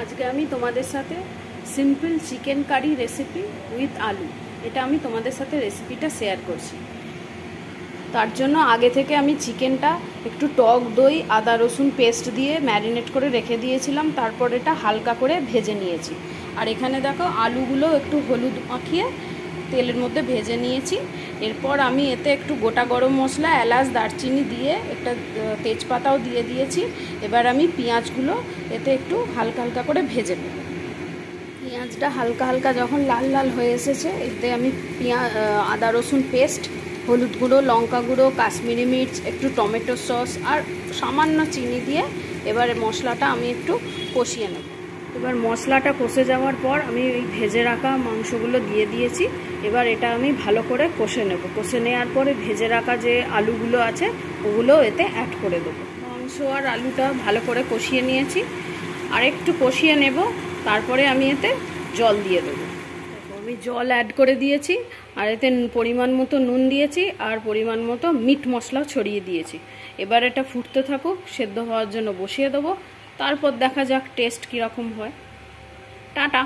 আজকে আমি তোমাদের সাথে simple chicken curry recipe with আলু এটা আমি তোমাদের সাথে রেসিপিটা শেয়ার করছি। তার জন্য আগে থেকে আমি চিকেনটা একটু টক দই আদা রসুন পেস্ট দিয়ে ম্যারিনেট করে রেখে দিয়েছিলাম, তারপর এটা হালকা করে ভেজে নিয়েছি। আর এখানে দেখো আলুগুলো একটু হলুদ মাখিয়ে তেলের মধ্যে ভেজে নিয়েছি। এরপর আমি এতে একটু গোটা গরম মশলা এলাচ দারচিনি দিয়ে একটা তেজপাতাও দিয়ে দিয়েছি। এবার আমি পেঁয়াজগুলো এতে একটু হালকা হালকা করে ভেজে নেব। পেঁয়াজটা হালকা হালকা যখন লাল লাল হয়ে এসেছে এতে আমি আদা রসুন পেস্ট, হলুদ গুঁড়ো, লঙ্কা গুঁড়ো, কাশ্মীরি মির্চ, একটু টমেটো সস আর সামান্য চিনি দিয়ে এবার মশলাটা আমি একটু কষিয়ে নেব। এবার মশলাটা কষে যাওয়ার পর আমি ওই ভেজে রাখা মাংসগুলো দিয়ে দিয়েছি। এবার এটা আমি ভালো করে কষে নেব। কষে নেওয়ার পরে ভেজে রাখা যে আলুগুলো আছে ওগুলো এতে অ্যাড করে দেবো। মাংস আর আলুটা ভালো করে কষিয়ে নিয়েছি, আর একটু কষিয়ে নেব। তারপরে আমি এতে জল দিয়ে দেবো। আমি জল অ্যাড করে দিয়েছি, আর এতে পরিমাণ মতো নুন দিয়েছি আর পরিমাণ মতো মিট মশলাও ছড়িয়ে দিয়েছি। এবার এটা ফুটতে থাকুক, সেদ্ধ হওয়ার জন্য বসিয়ে দেবো। তারপর দেখা যাক টেস্ট কীরকম হয়। টাটা।